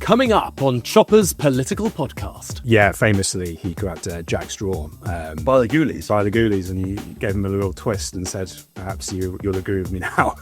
Coming up on Chopper's political podcast. Yeah, famously, he grabbed Jack Straw by the ghoulies. And he gave him a little twist and said, perhaps you'll agree with me now.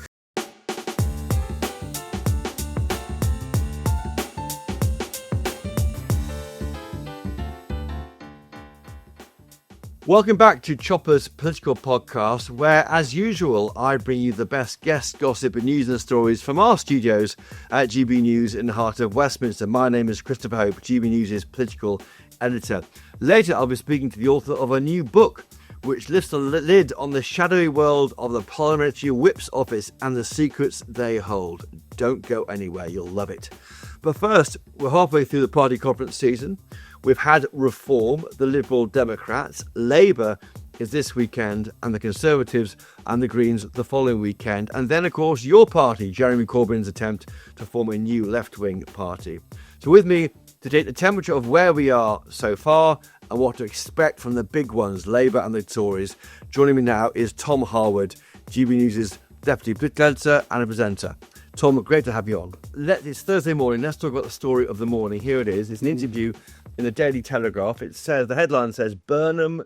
Welcome back to Chopper's political podcast, where, as usual, I bring you the best guest gossip and news and stories from our studios at GB News in the heart of Westminster. My name is Christopher Hope, GB News' political editor. Later, I'll be speaking to the author of a new book, which lifts the lid on the shadowy world of the Parliamentary Whip's office and the secrets they hold. Don't go anywhere, you'll love it. But first, we're halfway through the party conference season. We've had Reform, the Liberal Democrats, Labour is this weekend, and the Conservatives and the Greens the following weekend. And then, of course, your party, Jeremy Corbyn's attempt to form a new left-wing party. So with me to take the temperature of where we are so far and what to expect from the big ones, Labour and the Tories, joining me now is Tom Harwood, GB News' Deputy Political Editor and a presenter. Tom, great to have you on. It's Thursday morning. Let's talk about the story of the morning. Here it is. It's an interview in the Daily Telegraph. The headline says, Burnham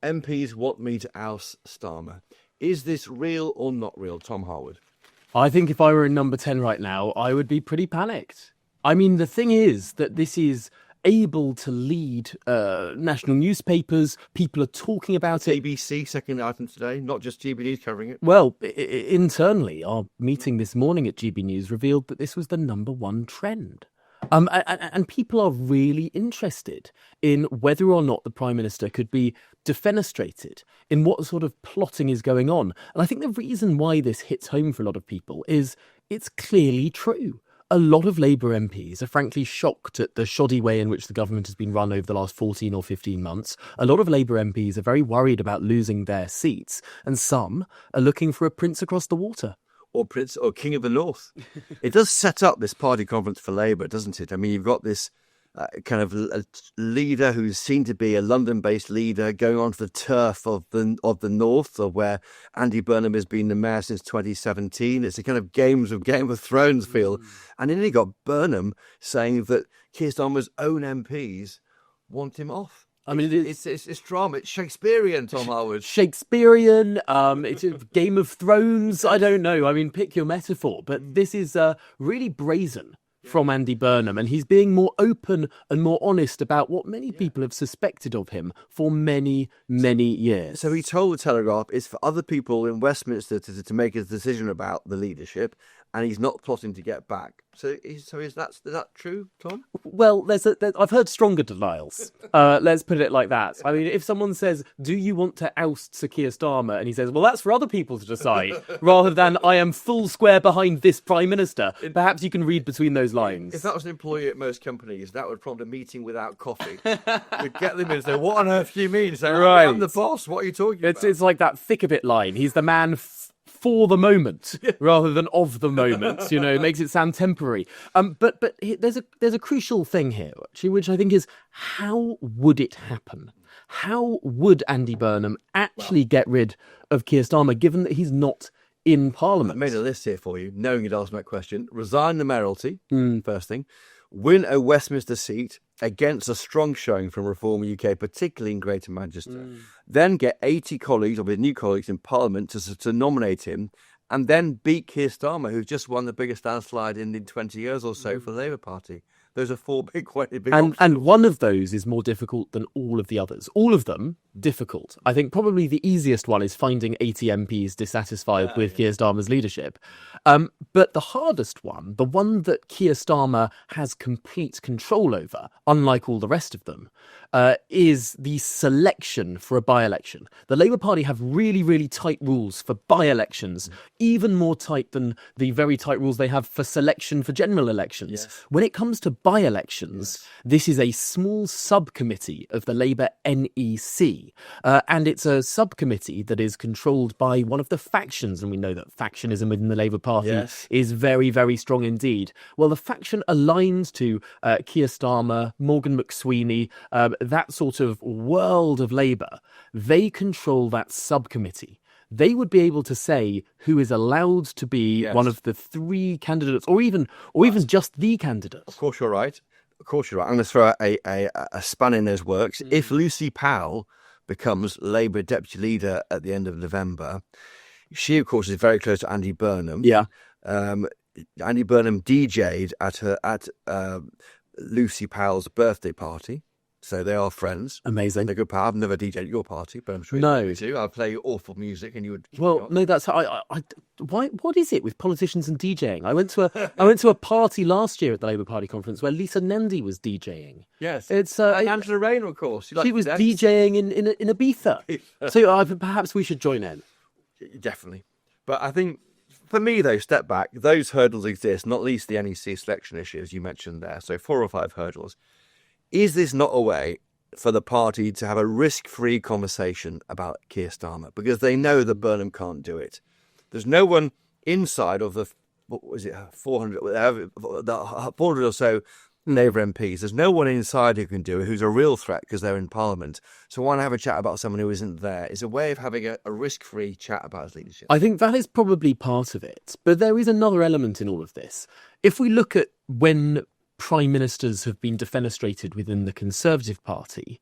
MPs want me to oust Starmer. Is this real or not real, Tom Harwood? I think if I were in number 10 right now, I would be pretty panicked. I mean, the thing is that this is able to lead national newspapers. People are talking about it. BBC, second item today, not just GB News covering it. Well, internally, our meeting this morning at GB News revealed that this was the number one trend. And people are really interested in whether or not the Prime Minister could be defenestrated, in what sort of plotting is going on. And I think the reason why this hits home for a lot of people is it's clearly true. A lot of Labour MPs are frankly shocked at the shoddy way in which the government has been run over the last 14 or 15 months. A lot of Labour MPs are very worried about losing their seats, and some are looking for a prince across the water. Or Prince or King of the North. It does set up this party conference for Labour, doesn't it? I mean, you've got this kind of a leader who's seen to be a London-based leader going on to the turf of the North, of where Andy Burnham has been the mayor since 2017. It's a kind of Game of Thrones feel. And then you got Burnham saying that Keir Starmer's own MPs want him off. I mean, it's drama. It's Shakespearean, Tom Harwood. Shakespearean. It's a Game of Thrones. I don't know. I mean, pick your metaphor. But this is really brazen from Andy Burnham, and he's being more open and more honest about what many people have suspected of him for many, many years. So he told the Telegraph it's for other people in Westminster to make a decision about the leadership, and he's not plotting to get back. So is that true, Tom? Well, I've heard stronger denials. Let's put it like that. I mean, if someone says, do you want to oust Sir Keir Starmer? And he says, well, that's for other people to decide, rather than I am full square behind this Prime Minister. Perhaps you can read between those lines. If that was an employee at most companies, that would prompt a meeting without coffee. We'd get them in and say, what on earth do you mean? Say, right. I'm the boss. What are you talking about? It's like that thick of it line. He's the man for the moment rather than of the moment, it makes it sound temporary. But there's a crucial thing here, actually, which I think is, how would it happen? How would Andy Burnham actually get rid of Keir Starmer, given that he's not in Parliament? I made a list here for you, knowing you'd ask me that question. Resign the mayoralty, first thing. Win a Westminster seat against a strong showing from Reform UK, particularly in Greater Manchester. Then get 80 colleagues, or with new colleagues in Parliament to nominate him, and then beat Keir Starmer, who's just won the biggest landslide in 20 years or so for the Labour Party. Those are four big options. And one of those is more difficult than all of the others. All of them difficult. I think probably the easiest one is finding 80 MPs dissatisfied with Keir Starmer's leadership. But the hardest one, the one that Keir Starmer has complete control over, unlike all the rest of them, is the selection for a by-election. The Labour Party have really, really tight rules for by-elections, even more tight than the very tight rules they have for selection for general elections. Yes. When it comes to by-elections, this is a small subcommittee of the Labour NEC, and it's a subcommittee that is controlled by one of the factions, and we know that factionism within the Labour Party is very, very strong indeed. Well, the faction aligned to Keir Starmer, Morgan McSweeney, that sort of world of Labour, they control that subcommittee they would be able to say who is allowed to be one of the 3 candidates, or even just the candidate. Of course, you're right. I'm going to throw a span in those works. If Lucy Powell becomes Labour deputy leader at the end of November, she, of course, is very close to Andy Burnham. Yeah. Andy Burnham DJ'd at Lucy Powell's birthday party. So they are friends. Amazing. They're good pal. I've never DJ'd at your party, but I'm sure you do. I'll play awful music and you would... Well, no, that's how why. What is it with politicians and DJing? I went to a party last year at the Labour Party conference where Lisa Nandy was DJing. Yes. It's and Angela Rayner, of course. She was DJing in Ibiza. So perhaps we should join in. Definitely. But I think, for me, though, step back, those hurdles exist, not least the NEC selection issue, as you mentioned there. So 4 or 5 hurdles. Is this not a way for the party to have a risk-free conversation about Keir Starmer? Because they know that Burnham can't do it. There's no one inside of the, what was it, 400 or so Labour MPs. There's no one inside who can do it, who's a real threat because they're in Parliament. So why not have a chat about someone who isn't there? It's a way of having a risk-free chat about his leadership. I think that is probably part of it. But there is another element in all of this. If we look at when prime ministers have been defenestrated within the Conservative Party,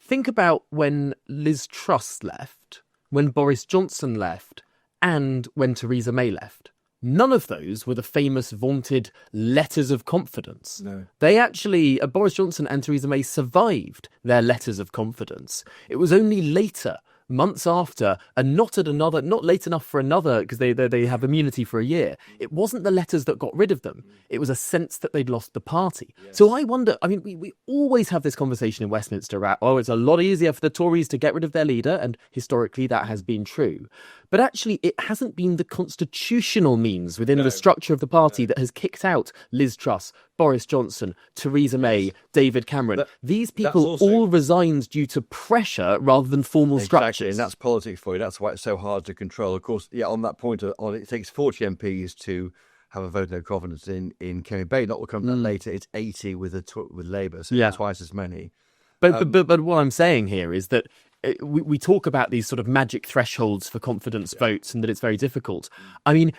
think about when Liz Truss left, when Boris Johnson left, and when Theresa May left. None of those were the famous vaunted letters of confidence. No. They actually, Boris Johnson and Theresa May survived their letters of confidence. It was only later, months after, and not late enough for another, because they have immunity for a year. It wasn't the letters that got rid of them. It was a sense that they'd lost the party. Yes. So I wonder, I mean, we always have this conversation in Westminster about, it's a lot easier for the Tories to get rid of their leader, and historically that has been true. But actually, it hasn't been the constitutional means within the structure of the party that has kicked out Liz Truss, Boris Johnson, Theresa May, David Cameron. These people all resigned due to pressure rather than formal structures. And that's politics for you. That's why it's so hard to control. Of course, on that point, it takes 40 MPs to have a vote of no confidence in Kemi Bay. Not will come later. It's 80 with Labour, so twice as many. But what I'm saying here is that we talk about these sort of magic thresholds for confidence votes and that it's very difficult. I mean,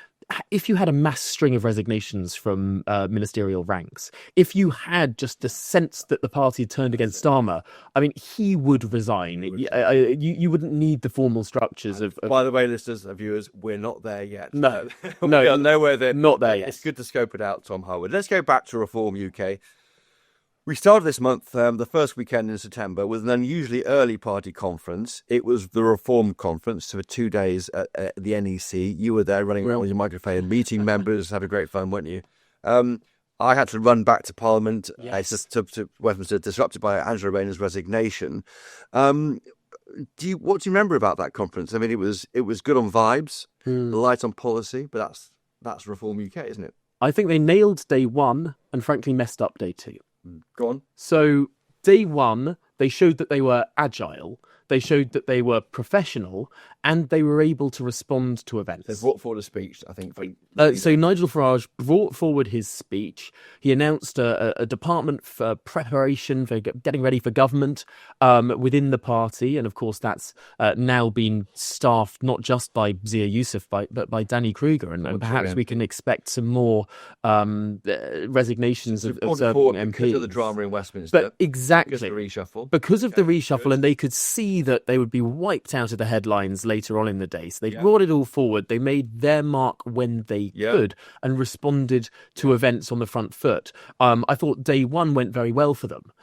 if you had a mass string of resignations from ministerial ranks, if you had just the sense that the party had turned against Starmer, I mean, he would resign. You wouldn't need the formal structures of... By the way, listeners and viewers, we're not there yet. No. We are nowhere there. Not there yet. It's good to scope it out, Tom Harwood. Let's go back to Reform UK. We started this month, the first weekend in September, with an unusually early party conference. It was the Reform Conference, so for 2 days at the NEC. You were there running around with your microphone, meeting members, had a great fun, weren't you? I had to run back to Parliament, to Westminster, disrupted by Angela Rayner's resignation. What do you remember about that conference? I mean, it was good on vibes, light on policy, but that's Reform UK, isn't it? I think they nailed day 1 and frankly messed up day 2. Go on. So day 1, they showed that they were agile, they showed that they were professional, and they were able to respond to events. They brought forward a speech, I think. So Nigel Farage brought forward his speech. He announced a department for preparation for getting ready for government within the party. And of course, that's now been staffed not just by Zia Youssef, but by Danny Kruger. And perhaps we can expect some more resignations of certain MPs. Because of the drama in Westminster. But exactly. Because of the reshuffle. Because of the reshuffle, and they could see that they would be wiped out of the headlines later on in the day. So they brought it all forward. They made their mark when they could and responded to events on the front foot. I thought day 1 went very well for them.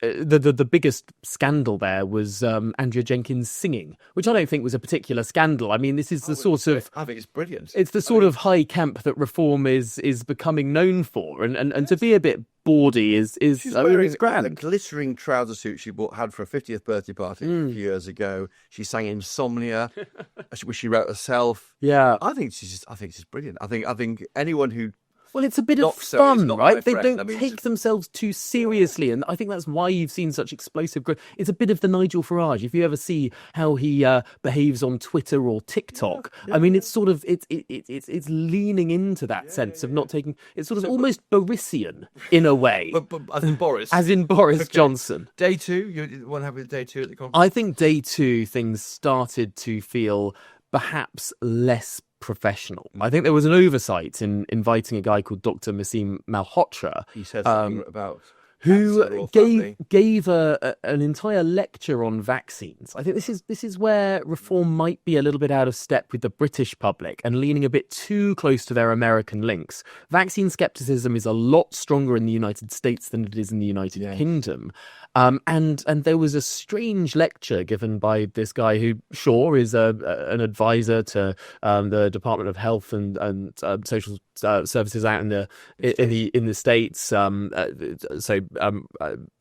The biggest scandal there was Andrea Jenkins singing, which I don't think was a particular scandal. I mean, this is the sort of... I think it's brilliant. It's the sort of high camp that Reform is becoming known for. And to be a bit bawdy is it's grand. A glittering trouser suit she had for a 50th birthday party a few years ago. She sang Insomnia, which she wrote herself. Yeah. I think she's brilliant. I think anyone who Well, it's a bit of Not so- it's fun, not my right? They friend. don't I mean, take themselves too seriously, and I think that's why you've seen such explosive growth. It's a bit of the Nigel Farage. If you ever see how he behaves on Twitter or TikTok, I mean, it's sort of it's leaning into that sense of not taking. It's sort of almost Borisian in a way, But as in Boris. as in Boris Okay. Johnson. Day two, you want to have a day two at the conference? I think day two things started to feel perhaps less professional. I think there was an oversight in inviting a guy called Dr. Masim Malhotra, He said something about who cancer or family. gave an entire lecture on vaccines. I think this is where reform might be a little bit out of step with the British public and leaning a bit too close to their American links. Vaccine skepticism is a lot stronger in the United States than it is in the United Kingdom. And there was a strange lecture given by this guy who, sure, is an advisor to the Department of Health and Social Services out in the States.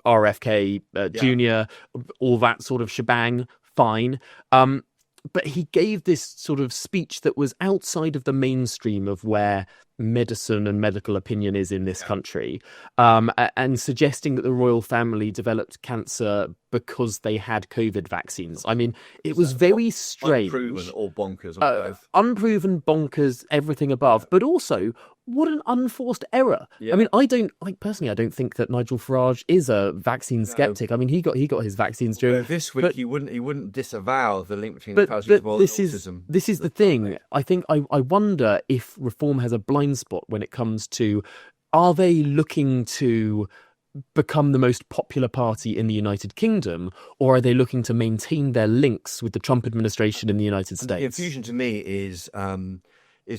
RFK Jr., all that sort of shebang. Fine. But he gave this sort of speech that was outside of the mainstream of where medicine and medical opinion is in this country, and suggesting that the royal family developed cancer because they had COVID vaccines. I mean, it was very strange. Unproven or bonkers. Or both. Unproven, bonkers, everything above, but also what an unforced error. I mean, I don't think that Nigel Farage is a vaccine skeptic. I mean, he got his vaccines during This week he wouldn't disavow the link between but paracetamol this and is autism. this is the thing. I think I wonder if reform has a blind spot when it comes to, are they looking to become the most popular party in the United Kingdom, or are they looking to maintain their links with the Trump administration in the United States? The confusion to me is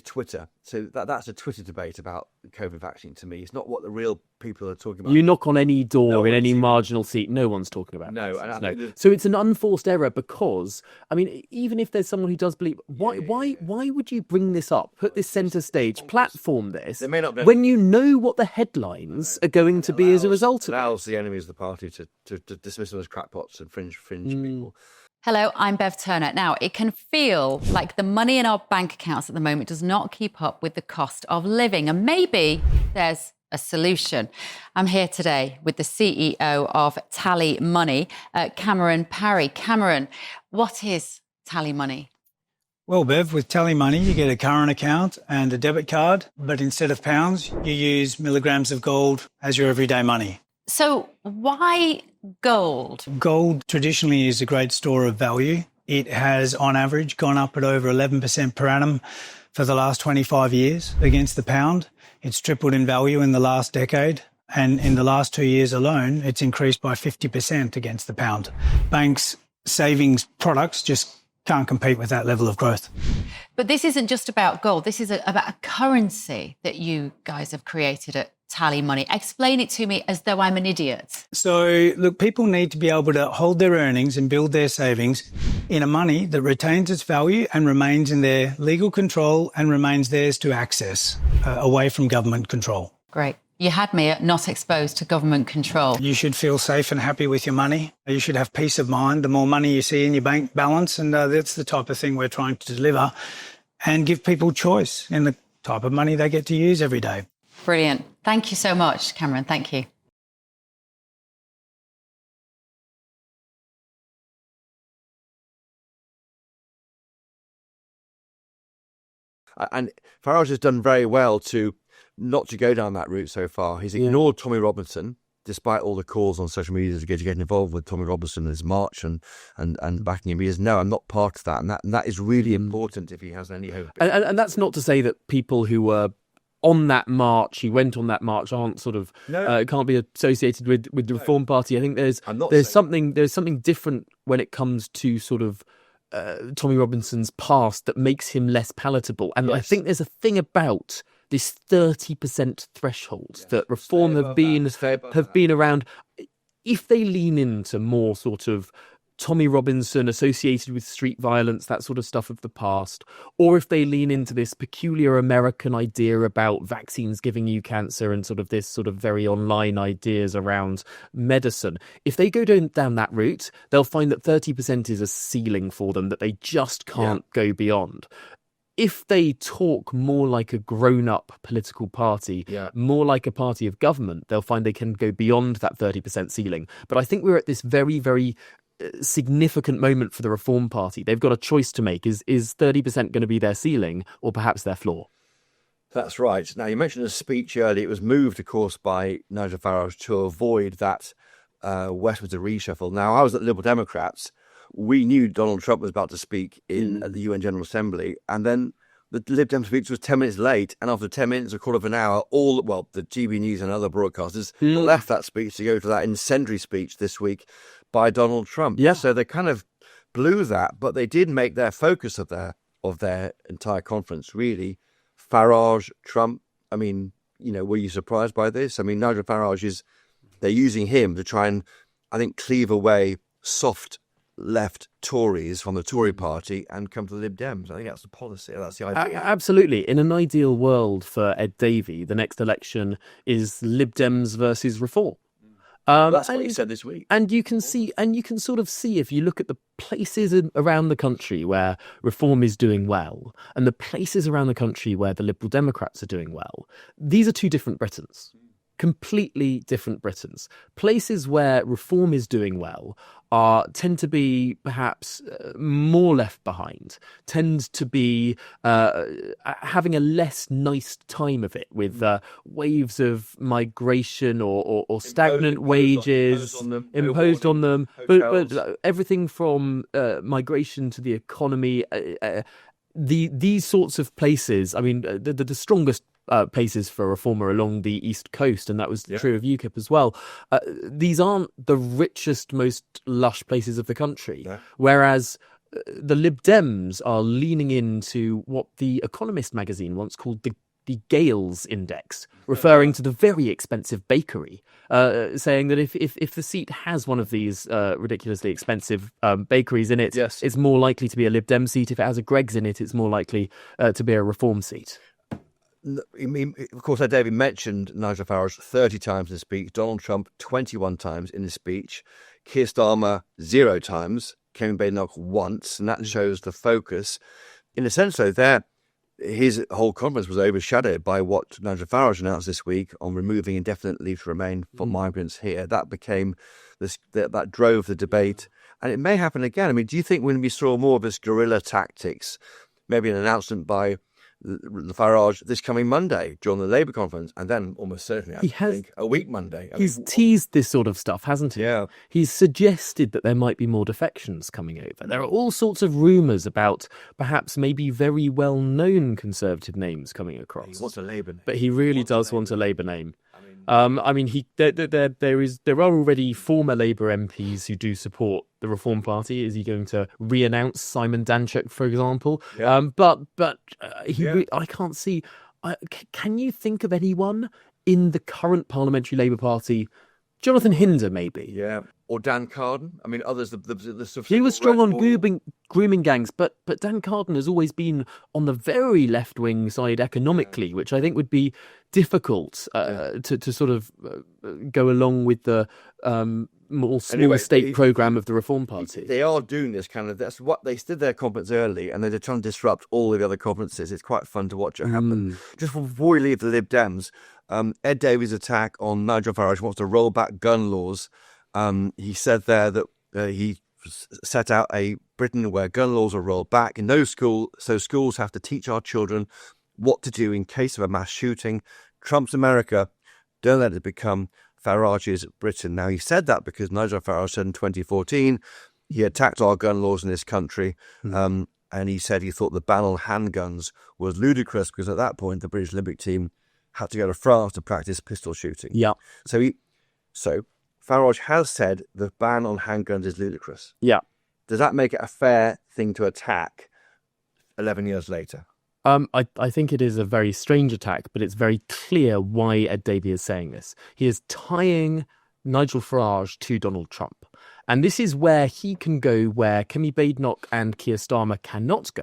Twitter. So that's a Twitter debate about the COVID vaccine. To me, it's not what the real people are talking about. You knock on any door No in one's any even- marginal seat, no one's talking about No, this. and I No. think that- So it's an unforced error because, I mean, even if there's someone who does believe, why would you bring this up, put this centre stage, platform this, They may not be- when you know what the headlines are going to be as a result of it? allows the enemies of the party to dismiss them as crackpots and fringe people. Hello, I'm Bev Turner. Now, it can feel like the money in our bank accounts at the moment does not keep up with the cost of living. And maybe there's a solution. I'm here today with the CEO of TallyMoney, Cameron Parry. Cameron, what is TallyMoney? Well, Bev, with TallyMoney, you get a current account and a debit card, but instead of pounds, you use milligrams of gold as your everyday money. So why gold? Gold traditionally is a great store of value. It has, on average, gone up at over 11% per annum for the last 25 years against the pound. It's tripled in value in the last decade. And in the last 2 years alone, it's increased by 50% against the pound. Banks' savings products just can't compete with that level of growth. But this isn't just about gold. This is about a currency that you guys have created at TallyMoney. Explain it to me as though I'm an idiot. So, look, people need to be able to hold their earnings and build their savings in a money that retains its value and remains in their legal control and remains theirs to access, away from government control. Great. You had me at not exposed to government control. You should feel safe and happy with your money. You should have peace of mind the more money you see in your bank balance, and that's the type of thing we're trying to deliver, and give people choice in the type of money they get to use every day. Brilliant. Thank you so much, Cameron. Thank you. And Farage has done very well to not to go down that route so far. He's ignored Tommy Robinson, despite all the calls on social media to get involved with Tommy Robinson in his march and backing him. He says, no, I'm not part of that. And that is really important if he has any hope. And that's not to say that people who were on that march, who went on that march, aren't sort of can't be associated with the Reform Party. I think there's something different when it comes to sort of Tommy Robinson's past that makes him less palatable. And I think there's a thing about this 30% threshold that Reform have been around. If they lean into more sort of Tommy Robinson associated with street violence, that sort of stuff of the past, or if they lean into this peculiar American idea about vaccines giving you cancer and sort of this sort of very online ideas around medicine, if they go down that route, they'll find that 30% is a ceiling for them that they just can't go beyond. if they talk more like a grown-up political party, more like a party of government, they'll find they can go beyond that 30% ceiling. But I think we're at this very, very significant moment for the Reform Party. They've got a choice to make. Is 30% going to be their ceiling or perhaps their floor? That's right. Now, you mentioned a speech earlier. It was moved, of course, by Nigel Farage to avoid that Westminster reshuffle. Now, I was at the Liberal Democrats. We knew Donald Trump was about to speak at the UN General Assembly, and then the Lib Dem speech was 10 minutes late, and after 10 minutes, a quarter of an hour, the GB News and other broadcasters left that speech to go to that incendiary speech this week by Donald Trump. Yeah. So they kind of blew that, but they did make their focus of their entire conference, really, Farage, Trump. I mean, were you surprised by this? I mean, Nigel Farage they're using him to try and, I think, cleave away soft left Tories from the Tory party and come to the Lib Dems. I think that's the policy. That's the idea. Absolutely. In an ideal world for Ed Davey, the next election is Lib Dems versus Reform. That's what he said this week. And you can sort of see, if you look at the places around the country where Reform is doing well and the places around the country where the Liberal Democrats are doing well, these are two different Britons. Completely different Britons. Places where Reform is doing well tend to be perhaps more left behind, tend to be having a less nice time of it with waves of migration or stagnant wages imposed on them. But everything from migration to the economy, these sorts of places, I mean, the strongest places for Reform are along the East Coast, and that was true of UKIP as well. These aren't the richest, most lush places of the country, whereas the Lib Dems are leaning into what The Economist magazine once called the Gales Index, referring to the very expensive bakery, saying that if the seat has one of these ridiculously expensive bakeries in it, it's more likely to be a Lib Dem seat. If it has a Greggs in it, it's more likely to be a Reform seat. I mean, of course, David mentioned Nigel Farage 30 times in his speech, Donald Trump 21 times in his speech, Keir Starmer 0 times, Kemi Badenoch once, and that shows the focus. In a sense, though, his whole conference was overshadowed by what Nigel Farage announced this week on removing indefinite leave to remain for migrants here. That became that drove the debate, and it may happen again. I mean, do you think when we saw more of this guerrilla tactics, maybe an announcement by the Farage this coming Monday during the Labour conference, and then almost certainly, I think, a week Monday. He's teased this sort of stuff, hasn't he? Yeah. He's suggested that there might be more defections coming over. There are all sorts of rumours about perhaps maybe very well-known Conservative names coming across. He wants a Labour name. But he really does want a Labour name. There are already former Labour MPs who do support the Reform Party. Is he going to re-announce Simon Danczuk, for example? Yeah. I can't see. Can you think of anyone in the current Parliamentary Labour Party? Jonathan Hinder, maybe. Yeah. Or Dan Carden. I mean, others. He was strong on grooming gangs, but Dan Carden has always been on the very left-wing side economically, which I think would be difficult to sort of go along with the more small state programme of the Reform Party. They are doing this kind of. That's what they did their conference early, and they're trying to disrupt all of the other conferences. It's quite fun to watch it happen. Just before we leave the Lib Dems, Ed Davey's attack on Nigel Farage wants to roll back gun laws. He said there that he set out a Britain where gun laws are rolled back in no school, so schools have to teach our children what to do in case of a mass shooting. Trump's America, don't let it become Farage's Britain. Now, he said that because Nigel Farage said in 2014 he attacked our gun laws in this country, and he said he thought the ban on handguns was ludicrous because at that point the British Olympic team had to go to France to practice pistol shooting. Yeah. So Farage has said the ban on handguns is ludicrous. Yeah. Does that make it a fair thing to attack 11 years later? I think it is a very strange attack, but it's very clear why Ed Davey is saying this. He is tying Nigel Farage to Donald Trump. And this is where he can go where Kemi Badenoch and Keir Starmer cannot go,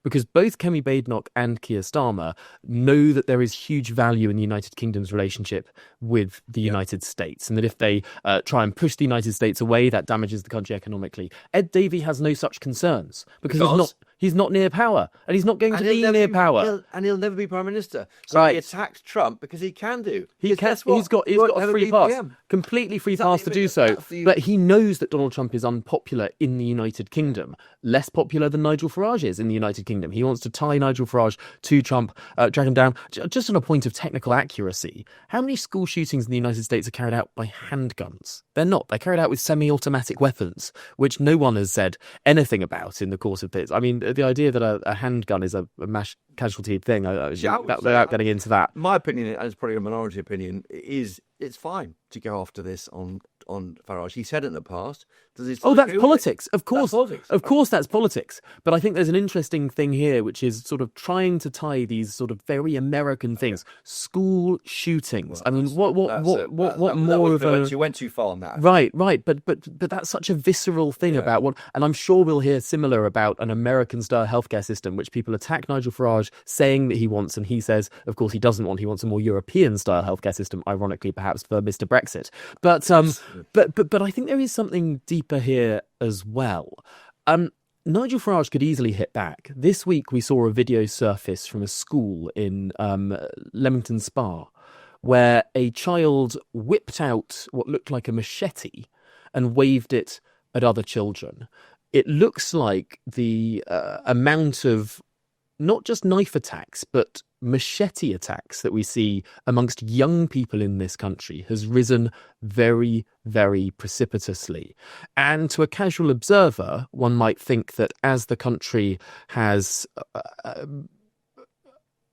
because both Kemi Badenoch and Keir Starmer know that there is huge value in the United Kingdom's relationship with the United States, and that if they try and push the United States away, that damages the country economically. Ed Davey has no such concerns because He's not near power, and he's not going to be near power. He'll never be Prime Minister. So Right. he attacked Trump because he can do. He Because can. guess what? He's got He won't a ever free be pass, PM. completely free Exactly, pass to do but so. that's the- But he knows that Donald Trump is unpopular in the United Kingdom, less popular than Nigel Farage is in the United Kingdom. He wants to tie Nigel Farage to Trump, drag him down. Just on a point of technical accuracy, how many school shootings in the United States are carried out by handguns? They're not. They're carried out with semi-automatic weapons, which no one has said anything about in the course of this. I mean, the idea that a handgun is a mass casualty thing, without getting into that. My opinion, and it's probably a minority opinion, is it's fine to go after this on Farage. He said it in the past. Does he still Oh, that's agree with politics. it? Of course. That's politics. Of course, that's politics. But I think there's an interesting thing here, which is sort of trying to tie these sort of very American things. School shootings. I mean, what more of a... You went too far on that. Right. But that's such a visceral thing about what... And I'm sure we'll hear similar about an American-style healthcare system, which people attack Nigel Farage saying that he wants, and he says, of course, he doesn't want. He wants a more European-style healthcare system, ironically, perhaps, for Mr. Brexit. But I think there is something deeper here as well. Nigel Farage could easily hit back. This week we saw a video surface from a school in Leamington Spa where a child whipped out what looked like a machete and waved it at other children. It looks like the amount of not just knife attacks, but machete attacks that we see amongst young people in this country has risen very, very precipitously. And to a casual observer, one might think that as the country has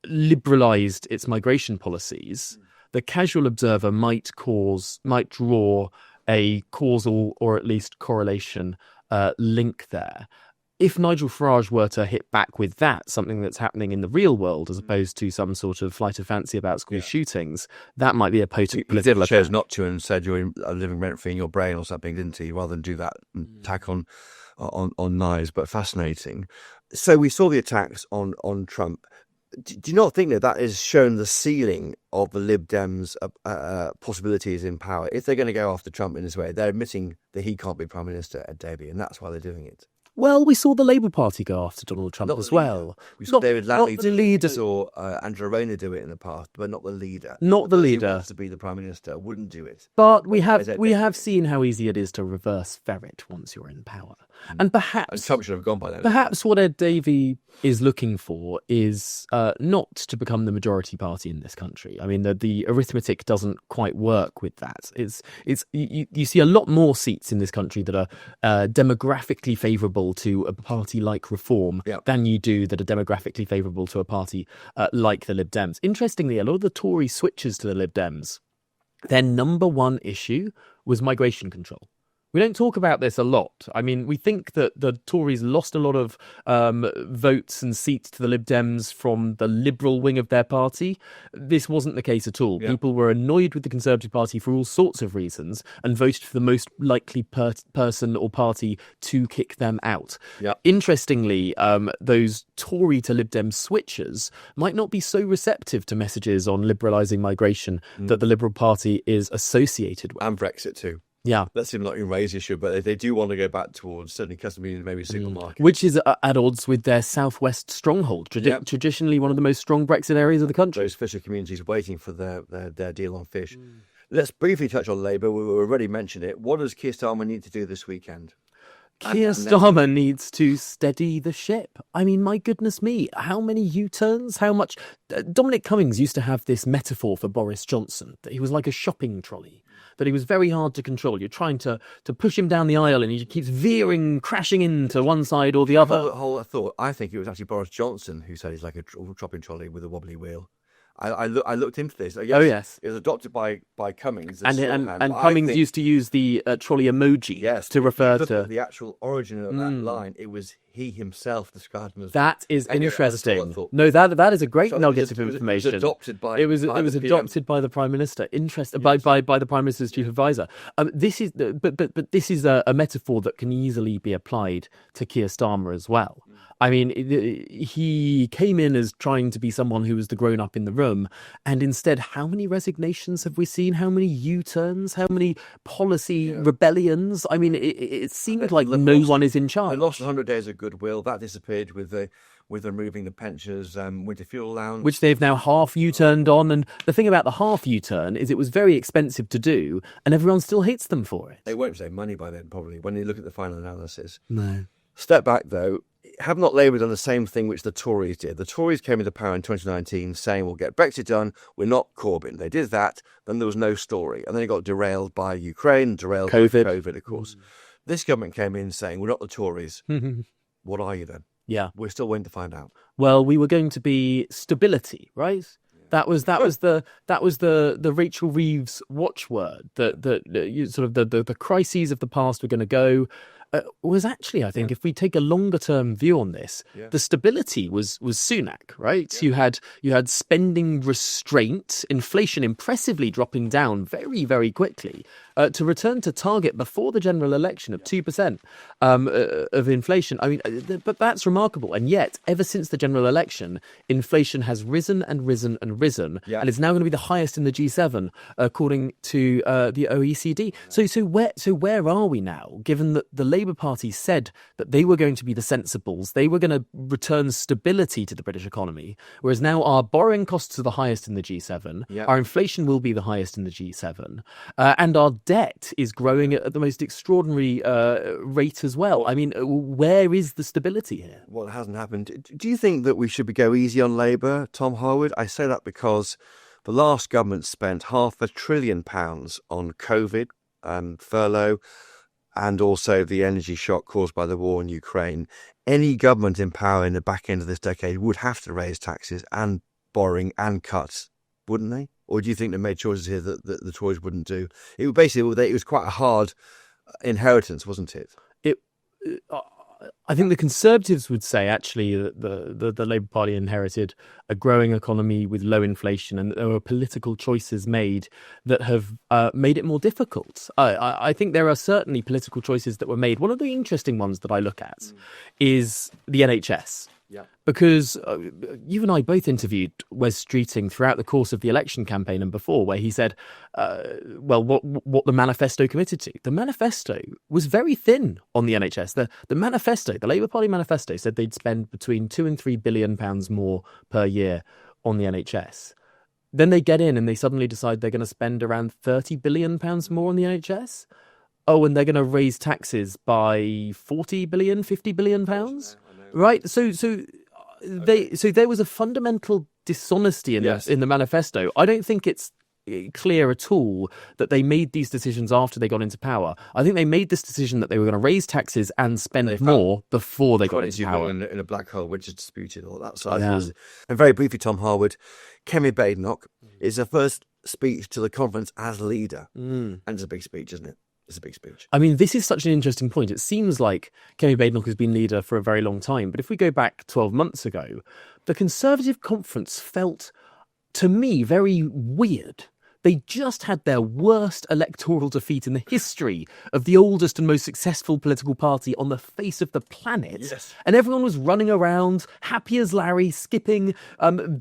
liberalised its migration policies, the casual observer might draw a causal or at least correlation link there. If Nigel Farage were to hit back with that, something that's happening in the real world, as opposed to some sort of flight of fancy about school shootings, that might be a potent political attack. He chose not to and said you're living rent-free in your brain or something, didn't he? Rather than do that and attack on knives, but fascinating. So we saw the attacks on Trump. Do you not think that has shown the ceiling of the Lib Dems' possibilities in power? If they're going to go after Trump in this way, they're admitting that he can't be Prime Minister at Davy, and that's why they're doing it. Well, we saw the Labour Party go after Donald Trump as well. We saw David Lattley, not the leader. saw Angela Rayner do it in the past, but not the leader. Not the leader. Who wants to be the Prime Minister wouldn't do it. But we have seen how easy it is to reverse ferret once you're in power. And perhaps Trump should have gone by then. Perhaps what Ed Davey is looking for is not to become the majority party in this country. I mean, the arithmetic doesn't quite work with that. You see a lot more seats in this country that are demographically favourable to a party like Reform than you do that are demographically favourable to a party like the Lib Dems. Interestingly, a lot of the Tory switchers to the Lib Dems, their number one issue was migration control. We don't talk about this a lot. I mean, we think that the Tories lost a lot of votes and seats to the Lib Dems from the liberal wing of their party. This wasn't the case at all. Yeah. People were annoyed with the Conservative Party for all sorts of reasons and voted for the most likely person or party to kick them out. Yeah. Interestingly, those Tory to Lib Dem switchers might not be so receptive to messages on liberalising migration that the Liberal Party is associated with. And Brexit too. Yeah. That seems like a raised issue, but they do want to go back towards certainly customs unions, maybe supermarket. Which is at odds with their southwest stronghold, traditionally one of the most strong Brexit areas of the country. Those fisher communities waiting for their deal on fish. Let's briefly touch on Labour. We already mentioned it. What does Keir Starmer need to do this weekend? Keir Starmer needs to steady the ship. I mean, my goodness me, how many U-turns? How much? Dominic Cummings used to have this metaphor for Boris Johnson, that he was like a shopping trolley, that he was very hard to control. You're trying to push him down the aisle and he keeps veering, crashing into one side or the other. Hold thought. I think it was actually Boris Johnson who said he's like a shopping trolley with a wobbly wheel. I looked into this. Yes, oh yes, it was adopted by Cummings. And Cummings used to use the trolley emoji to refer to the actual origin of that line. It was he himself described him as that. Is interesting. No, that is a great nugget of information. It was adopted by the Prime Minister. Interesting. By the Prime Minister's chief advisor. This is a metaphor that can easily be applied to Keir Starmer as well. I mean, he came in as trying to be someone who was the grown-up in the room, and instead, how many resignations have we seen? How many U-turns? How many policy rebellions? I mean, it seemed like no one is in They charge. lost 100 days of goodwill. That disappeared with removing the pensioners' winter fuel allowance. Which they've now half U-turned on. And the thing about the half U-turn is it was very expensive to do, and everyone still hates them for it. They won't save money by then, probably, when you look at the final analysis. No. Step back, though. Have not Labour done the same thing which the Tories did? The Tories came into power in 2019 saying, we'll get Brexit done, we're not Corbyn. They did that, then there was no story. And then it got derailed by Ukraine, derailed by COVID, of course. This government came in saying, we're not the Tories. What are you then? Yeah. We're still waiting to find out. Well, we were going to be stability, right? That was the Rachel Reeves watchword that you sort of the crises of the past were going to go. Was actually, I think, if we take a longer term view on this, the stability was Sunak, right? You had spending restraint, inflation impressively dropping down very, very quickly to return to target before the general election of 2% of inflation. I mean, but that's remarkable. And yet, ever since the general election, inflation has risen and risen and risen, and it's now going to be the highest in the G7 according to the OECD. So where are we now? Given that the Labour Party said that they were going to be the sensibles, they were going to return stability to the British economy, whereas now our borrowing costs are the highest in the G7, our inflation will be the highest in the G7, and our debt is growing at the most extraordinary rate as well. I mean, where is the stability here? Well, it hasn't happened. Do you think that we should go easy on Labour, Tom Harwood? I say that because the last government spent £500 billion on COVID, furlough, and also the energy shock caused by the war in Ukraine. Any government in power in the back end of this decade would have to raise taxes and borrowing and cuts, wouldn't they? Or do you think they made choices here that the Tories wouldn't do? It was quite a hard inheritance, wasn't it? I think the Conservatives would say, actually, that the Labour Party inherited a growing economy with low inflation, and there were political choices made that have made it more difficult. I think there are certainly political choices that were made. One of the interesting ones that I look at is the NHS. Yeah. Because you and I both interviewed Wes Streeting throughout the course of the election campaign and before, where he said, what the manifesto committed to. The manifesto was very thin on the NHS. The manifesto, the Labour Party manifesto, said they'd spend between £2 and £3 billion more per year on the NHS. Then they get in and they suddenly decide they're going to spend around £30 billion more on the NHS. Oh, and they're going to raise taxes by £40 billion, £50 billion pounds. Right, so there was a fundamental dishonesty in the manifesto. I don't think it's clear at all that they made these decisions after they got into power. I think they made this decision that they were going to raise taxes and spend more before they got into power. In a black hole, which is disputed, all that side. Yeah. And very briefly, Tom Harwood, Kemi Badenoch is her first speech to the conference as leader, and it's a big speech, isn't it? It's a big speech. I mean, this is such an interesting point. It seems like Kemi Badenoch has been leader for a very long time. But if we go back 12 months ago, the Conservative conference felt, to me, very weird. They just had their worst electoral defeat in the history of the oldest and most successful political party on the face of the planet. Yes. And everyone was running around, happy as Larry, skipping,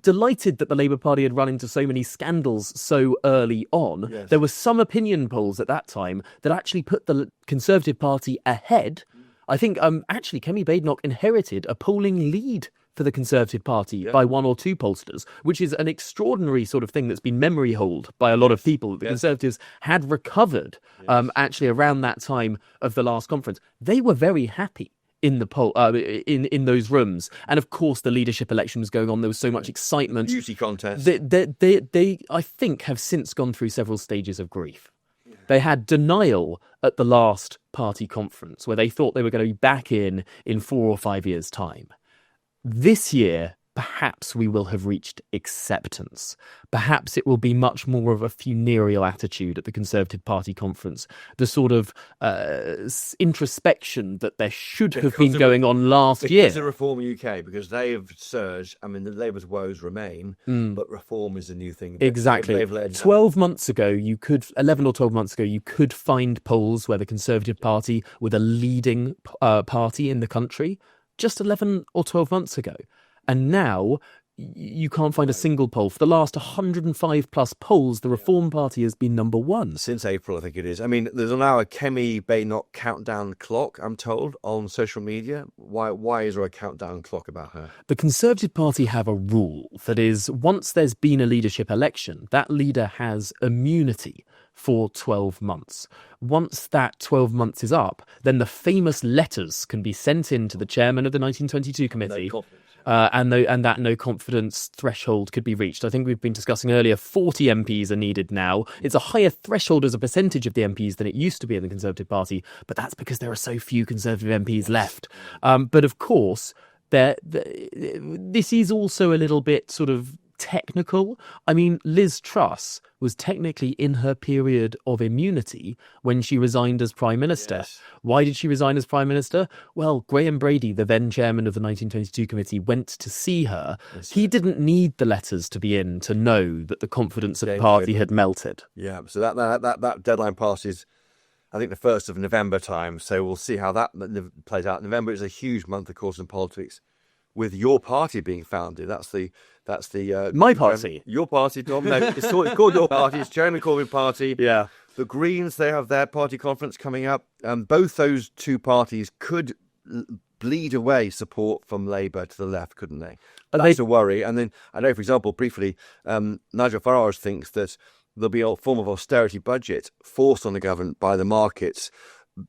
delighted that the Labour Party had run into so many scandals so early on. Yes. There were some opinion polls at that time that actually put the Conservative Party ahead. I think actually Kemi Badenoch inherited a polling lead for the Conservative Party by one or two pollsters, which is an extraordinary sort of thing that's been memory holed by a lot of people. The Conservatives had recovered actually around that time of the last conference. They were very happy in the poll in those rooms, and of course the leadership election was going on. There was so much excitement. Beauty contest. They I think have since gone through several stages of grief. They had denial at the last party conference where they thought they were going to be back in 4 or 5 years' time. This year, perhaps we will have reached acceptance. Perhaps it will be much more of a funereal attitude at the Conservative Party conference. The sort of introspection that there should have been going on last year. Because of Reform UK, because they have surged. I mean, the Labour's woes remain, but reform is a new thing. Exactly. 11 or 12 months ago, you could find polls where the Conservative Party were the leading party in the country. just 11 or 12 months ago. And now you can't find a single poll. For the last 105 plus polls, the Reform Party has been number one. Since April, I think it is. I mean, there's now a Kemi Baynock countdown clock, I'm told, on social media. Why is there a countdown clock about her? The Conservative Party have a rule that is, once there's been a leadership election, that leader has immunity for 12 months. Once that 12 months is up, then the famous letters can be sent in to the chairman of the 1922 committee. And that no confidence threshold could be reached. I think we've been discussing earlier, 40 MPs are needed now. It's a higher threshold as a percentage of the MPs than it used to be in the Conservative Party, but that's because there are so few Conservative MPs left. But of course, this is also a little bit sort of technical. I mean, Liz Truss was technically in her period of immunity when she resigned as Prime Minister. Yes. Why did she resign as Prime Minister? Well, Graham Brady, the then chairman of the 1922 committee, went to see her. Yes. He didn't need the letters to be in to know that the confidence of the party had melted. Yeah, so that deadline passes, I think, the 1st of November time. So we'll see how that plays out. November is a huge month, of course, in politics, with your party being founded. That's the My party. Your party, Tom. No, it's called your party. It's Jeremy Corbyn party. Yeah. The Greens, they have their party conference coming up. Both those two parties could bleed away support from Labour to the left, couldn't they? That's a worry. And then I know, for example, briefly, Nigel Farage thinks that there'll be a form of austerity budget forced on the government by the markets,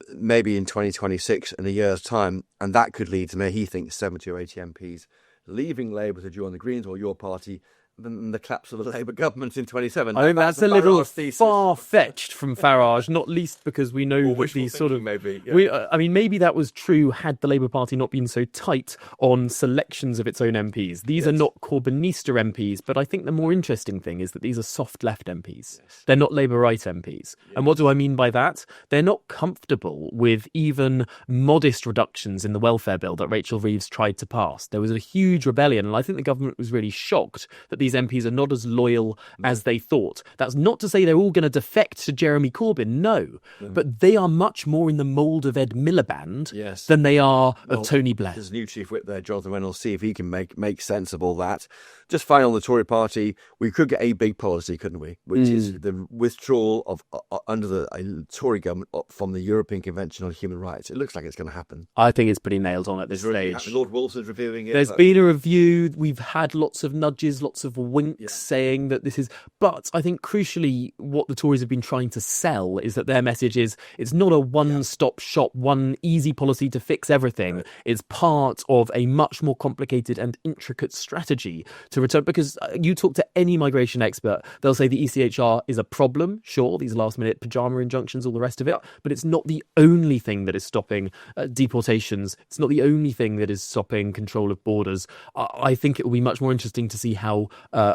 maybe in 2026 in a year's time, and that could lead to, he thinks, 70 or 80 MPs leaving Labour to join the Greens or your party, than the collapse of the Labour government in 27. I think that's a little far-fetched from Farage, not least because we know that these sort of... Maybe, yeah. I mean, maybe that was true had the Labour Party not been so tight on selections of its own MPs. These are not Corbynista MPs, but I think the more interesting thing is that these are soft left MPs. Yes. They're not Labour right MPs. Yeah. And what do I mean by that? They're not comfortable with even modest reductions in the welfare bill that Rachel Reeves tried to pass. There was a huge rebellion, and I think the government was really shocked that these MPs are not as loyal as they thought. That's not to say they're all going to defect to Jeremy Corbyn, no. But they are much more in the mould of Ed Miliband than they are of Tony Blair. There's a new chief whip there, Jonathan Reynolds, see if he can make sense of all that. Just finally on the Tory party, we could get a big policy, couldn't we? Which is the withdrawal of under the Tory government from the European Convention on Human Rights. It looks like it's going to happen. I think it's pretty nailed on at this stage. Lord Wolseley's reviewing it. There's been a review. We've had lots of nudges, lots of winks saying that this is... But I think crucially what the Tories have been trying to sell is that their message is it's not a one-stop shop, one easy policy to fix everything. It's part of a much more complicated and intricate strategy to return, because you talk to any migration expert, they'll say the ECHR is a problem. Sure, these last-minute pyjama injunctions, all the rest of it, but it's not the only thing that is stopping deportations. It's not the only thing that is stopping control of borders. I think it will be much more interesting to see how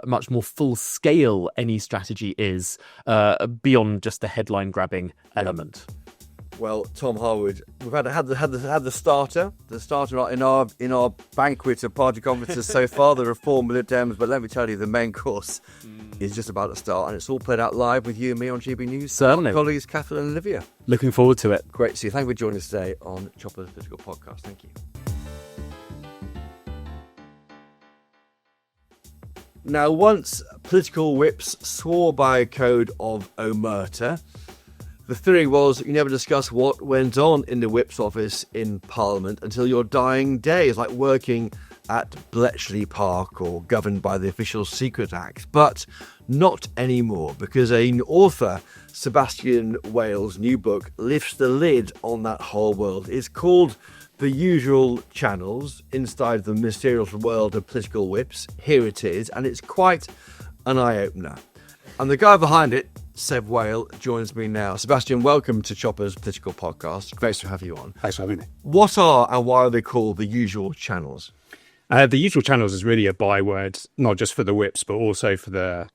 much more full-scale any strategy is beyond just the headline-grabbing element. Well, Tom Harwood, we've had the starter in our banquet of party conferences so far, the Reform Lib Dems, but let me tell you, the main course is just about to start, and it's all played out live with you and me on GB News. Certainly. Our colleagues Catherine and Olivia. Looking forward to it. Great to see you. Thank you for joining us today on Chopper's Political Podcast. Thank you. Now, once political whips swore by a code of omerta, the theory was you never discuss what went on in the whip's office in Parliament until your dying day. It's like working at Bletchley Park or governed by the Official Secret Act. But not anymore, because an author, Sebastian Wales' new book, lifts the lid on that whole world. It's called The Usual Channels Inside the Mysterious World of Political Whips. Here it is, and it's quite an eye-opener. And the guy behind it, Seb Whale, joins me now. Sebastian, welcome to Chopper's Political Podcast. Great to have you on. Thanks for having me. What are and why are they called the usual channels? The usual channels is really a byword, not just for the whips, but also for the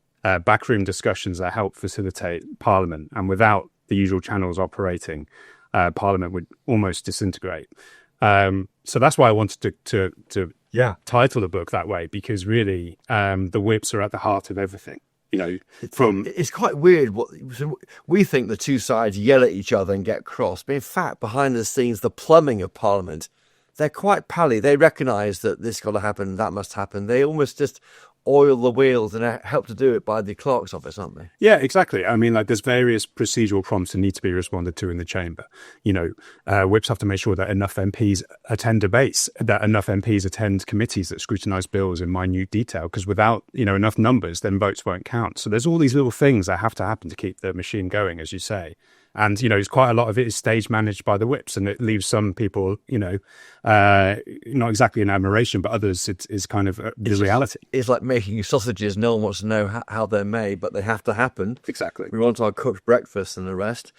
backroom discussions that help facilitate Parliament. And without the usual channels operating, Parliament would almost disintegrate. So that's why I wanted to title the book that way, because really the whips are at the heart of everything. You know, it's quite weird. We think the two sides yell at each other and get cross, but in fact, behind the scenes, the plumbing of Parliament they're quite pally. They recognise that this got to happen, that must happen. They almost just oil the wheels and help to do it by the clerk's office, aren't they? Yeah, exactly. I mean, like there's various procedural prompts that need to be responded to in the chamber. Whips have to make sure that enough MPs attend debates, that enough MPs attend committees that scrutinise bills in minute detail, because without, enough numbers, then votes won't count. So there's all these little things that have to happen to keep the machine going, as you say. And, it's quite a lot of it is stage managed by the whips, and it leaves some people, not exactly in admiration, but others it's kind of the reality. It's like making sausages. No one wants to know how they're made, but they have to happen. Exactly. We want our cooked breakfast and the rest.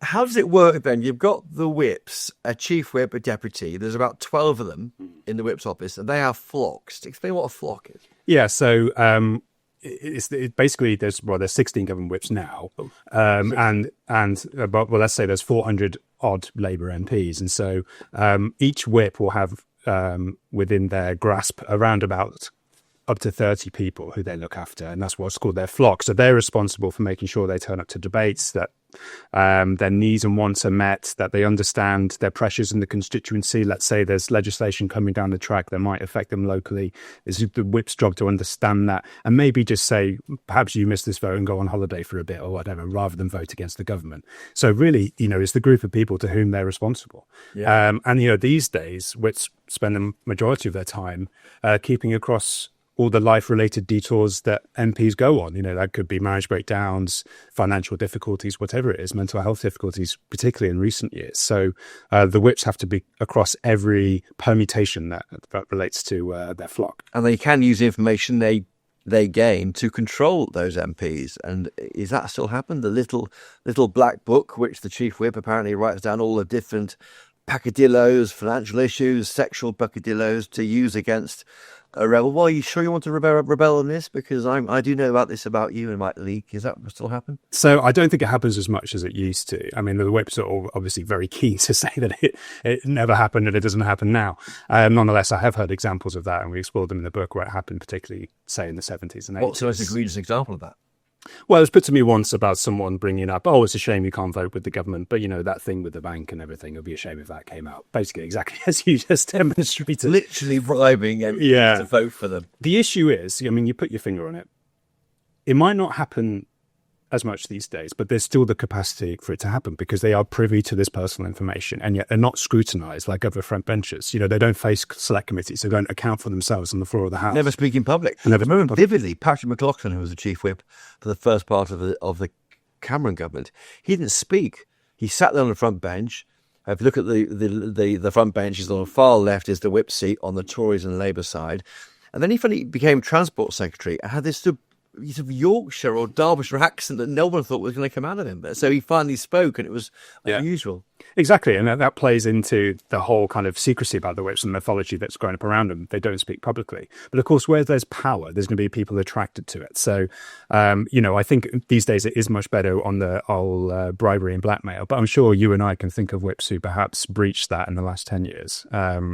How does it work then? You've got the whips, a chief whip, a deputy. There's about 12 of them in the whip's office, and they have flocks. Explain what a flock is. Yeah, so basically there's 16 government whips now, and let's say there's 400 odd Labour MPs, and so each whip will have within their grasp around about up to 30 people who they look after, and that's what's called their flock. So they're responsible for making sure they turn up to debates, that their needs and wants are met, that they understand their pressures in the constituency. Let's say there's legislation coming down the track that might affect them locally. It's the whip's job to understand that and maybe just say, perhaps you missed this vote and go on holiday for a bit or whatever, rather than vote against the government. So really, it's the group of people to whom they're responsible. Yeah. And these days, whips spend the majority of their time keeping across all the life-related detours that MPs go on. That could be marriage breakdowns, financial difficulties, whatever it is, mental health difficulties, particularly in recent years. So the whips have to be across every permutation that relates to their flock. And they can use information they gain to control those MPs. And is that still happened? The little black book, which the chief whip apparently writes down all the different peccadillos, financial issues, sexual peccadillos to use against a rebel. Well, are you sure you want to rebel on this? Because I do know about this about you and might leak. Is that still happen? So I don't think it happens as much as it used to. I mean, the whips are all obviously very keen to say that it never happened and it doesn't happen now. Nonetheless, I have heard examples of that, and we explored them in the book where it happened, particularly, say, in the 70s and 80s. What's the most egregious example of that? Well, it was put to me once about someone bringing up, it's a shame you can't vote with the government, but, that thing with the bank and everything, it would be a shame if that came out. Basically, exactly as you just demonstrated. Literally bribing MPs to vote for them. The issue is, you put your finger on it. It might not happen as much these days, but there's still the capacity for it to happen because they are privy to this personal information, and yet they're not scrutinised like other front benchers. They don't face select committees. They don't account for themselves on the floor of the House. Never speak in public. I remember vividly Patrick McLaughlin, who was the chief whip for the first part of the Cameron government. He didn't speak. He sat there on the front bench. If you look at the front benches, on the far left is the whip seat on the Tories and Labour side. And then he finally became Transport Secretary and had this sort of Yorkshire or Derbyshire accent that no one thought was going to come out of him. So he finally spoke, and it was unusual. Exactly, and that plays into the whole kind of secrecy about the whips and mythology that's grown up around them. They don't speak publicly. But of course, where there's power, there's going to be people attracted to it. So, I think these days it is much better on the old bribery and blackmail. But I'm sure you and I can think of whips who perhaps breached that in the last 10 years.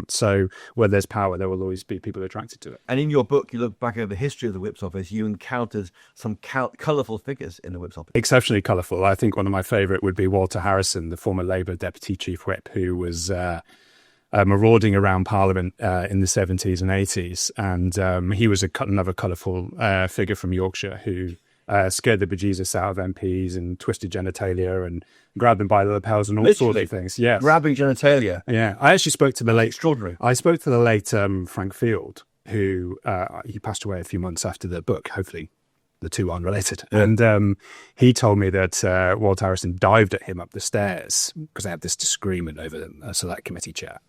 So where there's power, there will always be people attracted to it. And in your book, you look back over the history of the whip's office, you encountered some colourful figures in the whip's office. Exceptionally colourful. I think one of my favourite would be Walter Harrison, the former Labour deputy chief whip, who was marauding around Parliament in the 70s and 80s. And he was another colourful figure from Yorkshire who scared the bejesus out of MPs and twisted genitalia and grabbed them by the lapels and all sorts of things. Yes. Grabbing genitalia. Yeah. I actually spoke to the late... Extraordinary. I spoke to the late Frank Field, who he passed away a few months after the book, hopefully the two aren't related. Yeah. And he told me that Walter Harrison dived at him up the stairs because they had this disagreement over a select committee chair.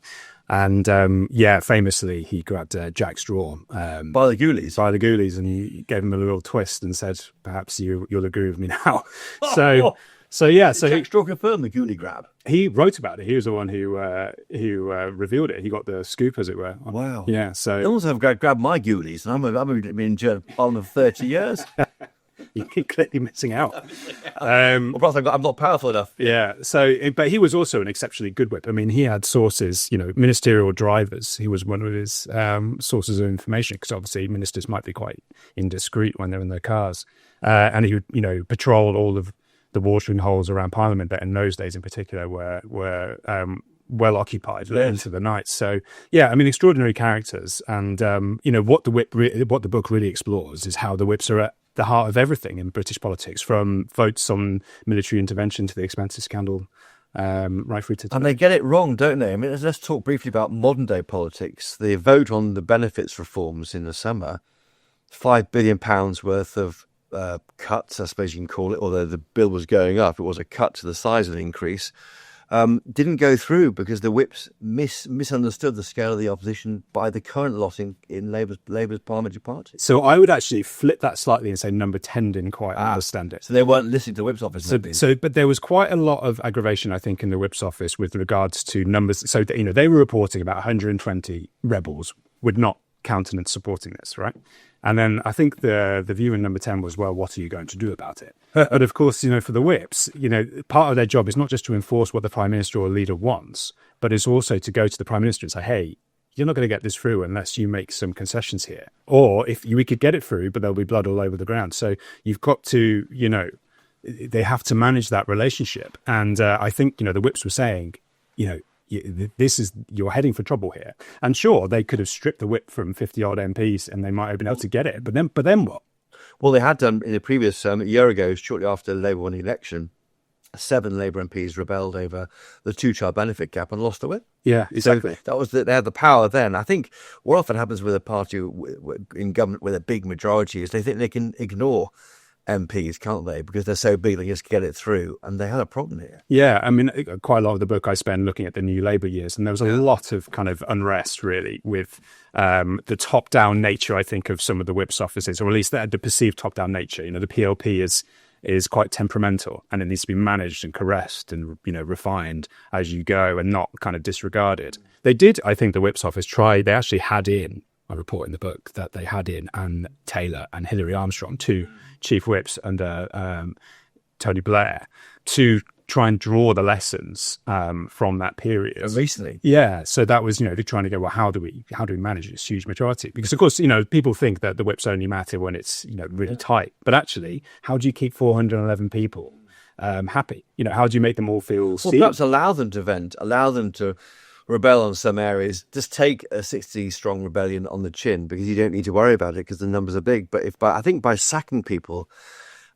And famously, he grabbed Jack Straw by the ghoulies, and he gave him a little twist and said, "Perhaps you'll agree with me now." So Jack Straw confirmed the ghoulie grab. He wrote about it. He was the one who revealed it. He got the scoop, as it were. Wow. Yeah. So no one's ever grabbed my ghoulies, and I've been in Parliament for 30 years. You're clearly missing out. I'm not powerful enough. Yeah. So, but he was also an exceptionally good whip. I mean, he had sources, ministerial drivers. He was one of his sources of information, because obviously ministers might be quite indiscreet when they're in their cars. And he would, patrol all of the watering holes around Parliament that in those days in particular were well occupied into the night. So yeah, I mean, extraordinary characters, and what the book really explores is how the whips are at the heart of everything in British politics, from votes on military intervention to the expenses scandal, right through to. And they get it wrong, don't they? I mean, let's talk briefly about modern day politics. The vote on the benefits reforms in the summer, £5 billion worth of cuts, I suppose you can call it, although the bill was going up, it was a cut to the size of the increase, didn't go through because the whips misunderstood the scale of the opposition by the current lot in Labour's parliamentary party. So I would actually flip that slightly and say number 10 didn't quite understand it. So they weren't listening to the whip's office. But there was quite a lot of aggravation, I think, in the whip's office with regards to numbers. So they were reporting about 120 rebels would not countenance supporting this, right? And then I think the view in number 10 was, well, what are you going to do about it? But of course, for the whips, part of their job is not just to enforce what the Prime Minister or leader wants, but it's also to go to the Prime Minister and say, hey, you're not going to get this through unless you make some concessions here. Or we could get it through, but there'll be blood all over the ground. So you've got to, they have to manage that relationship. And I think, the whips were saying, you're heading for trouble here. And sure, they could have stripped the whip from 50 odd MPs and they might have been able to get it. But then what? Well, they had done in the previous a year ago, shortly after Labour won the election. 7 Labour MPs rebelled over the 2-child benefit cap and lost the whip. Yeah, exactly. So that was they had the power then. I think what often happens with a party in government with a big majority is they think they can ignore MPs, can't they? Because they're so big, they just get it through, and they had a problem here. Yeah, I mean, quite a lot of the book I spent looking at the new Labour years, and there was a lot of kind of unrest, really, with the top-down nature, I think, of some of the whip's offices, or at least the perceived top-down nature. The PLP is quite temperamental, and it needs to be managed and caressed and refined as you go, and not kind of disregarded. They did, I think, the whip's office try. They actually had in. I report in the book that they had in Anne Taylor and Hilary Armstrong, 2 chief whips under Tony Blair, to try and draw the lessons from that period. Recently? Yeah. So that was, they're trying to go, well, how do we manage this huge majority? Because, of course, people think that the whips only matter when it's, really tight. But actually, how do you keep 411 people happy? How do you make them all feel seen? Well, perhaps allow them to vent, allow them to rebel on some areas. Just take a 60-strong rebellion on the chin, because you don't need to worry about it because the numbers are big. But I think by sacking people,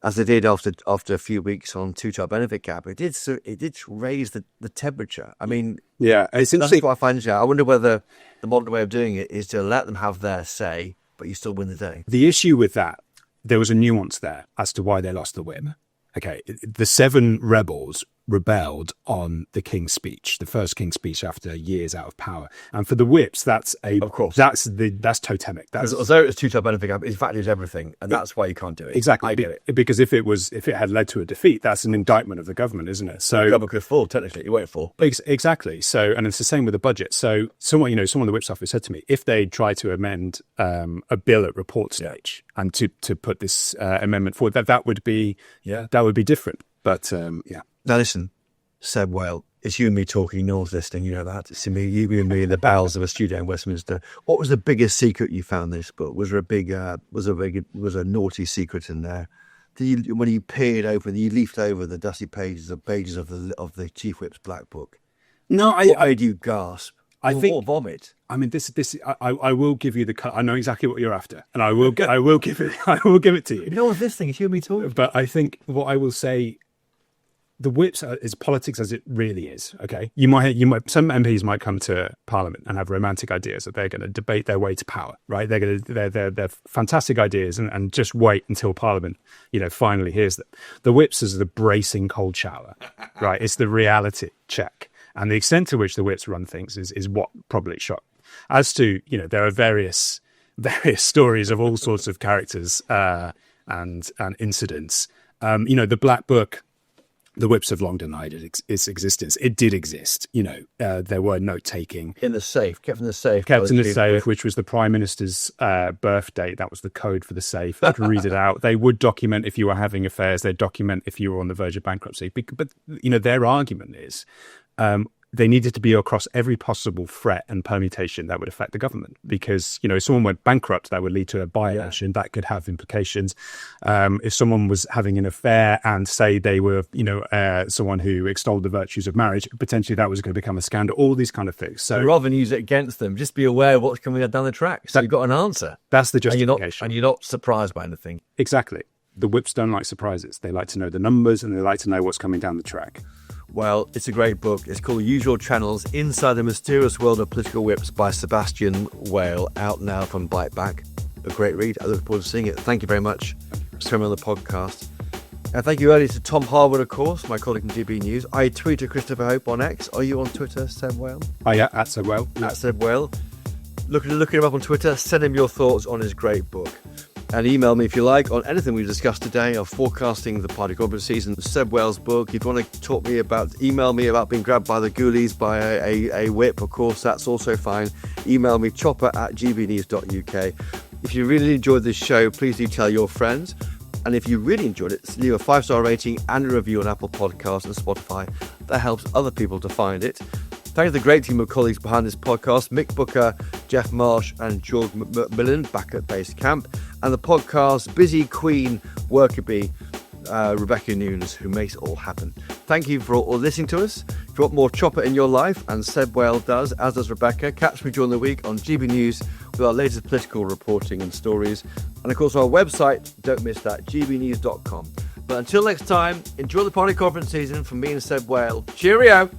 as they did after a few weeks on 2-child benefit cap, it did raise the temperature. I mean, yeah, it's interesting. That's what I find interesting. I wonder whether the modern way of doing it is to let them have their say, but you still win the day. The issue with that, there was a nuance there as to why they lost the whip. Okay, the 7 rebels rebelled on the King's Speech, the first King's Speech after years out of power. And for the whips, that's totemic. Although it's 2-child benefit cap, it values everything, and that's why you can't do it. Exactly. I get it. Because if it had led to a defeat, that's an indictment of the government, isn't it? So the government could fall, technically. It won't fall. Exactly. So, and it's the same with the budget. So someone in the whip's office said to me, if they try to amend a bill at report stage and to put this amendment forward, that would be different. But Now listen, Seb Whale, it's you and me talking, no one's listening, you know that. It's you and me in the bowels of a studio in Westminster. What was the biggest secret you found in this book? Was there a naughty secret in there? When you peered open, you leafed over the dusty pages of the Chief Whip's Black Book? No, what made you gasp? I think or vomit. I mean, I will give you I know exactly what you're after, and I will give it to you. No one's listening. It's you and me talking. But I think what I will say, the whips is politics as it really is. Okay, you might some MPs might come to Parliament and have romantic ideas that they're going to debate their way to power. Right? They're fantastic ideas, and just wait until Parliament, finally hears them. The whips is the bracing cold shower. Right? It's the reality check. And the extent to which the whips run things is what probably shocked. As to, there are various stories of all sorts of characters and incidents. The Black Book, the whips have long denied its existence. It did exist. There were note-taking. In the safe, kept in the safe. Kept in the safe, which was the Prime Minister's birth date. That was the code for the safe. They'd read it out. They would document if you were having affairs. They'd document if you were on the verge of bankruptcy. But their argument is, they needed to be across every possible threat and permutation that would affect the government. Because, if someone went bankrupt, that would lead to a by-election. That could have implications. If someone was having an affair and say they were, someone who extolled the virtues of marriage, potentially that was going to become a scandal, all these kind of things. So rather than use it against them, just be aware of what's coming down the track. So you've got an answer. That's the justification. And you're not surprised by anything. Exactly. The whips don't like surprises. They like to know the numbers and they like to know what's coming down the track. Well, it's a great book. It's called Usual Channels, Inside the Mysterious World of Political Whips by Sebastian Whale, out now from Biteback. A great read. I look forward to seeing it. Thank you very much for coming on the podcast. And thank you earlier to Tom Harwood, of course, my colleague from GB News. I tweeted Christopher Hope on X. Are you on Twitter, Seb Whale? Oh, yeah, at Seb Whale. At Seb Whale. Look him up on Twitter. Send him your thoughts on his great book. And email me if you like on anything we've discussed today of forecasting the party conference season. Seb Whale's book. If you want to email me about being grabbed by the ghoulies by a whip, of course, that's also fine. Email me chopper@gbnews.uk. If you really enjoyed this show, please do tell your friends. And if you really enjoyed it, leave a 5-star rating and a review on Apple Podcasts and Spotify. That helps other people to find it. Thank you to the great team of colleagues behind this podcast, Mick Booker, Jeff Marsh and George Macmillan back at Base Camp, and the podcast's busy queen worker bee, Rebecca Nunes, who makes it all happen. Thank you for all listening to us. If you want more Chopper in your life, and Seb Whale does, as does Rebecca, catch me during the week on GB News with our latest political reporting and stories. And of course our website, don't miss that, gbnews.com. But until next time, enjoy the party conference season from me and Seb Whale. Cheerio!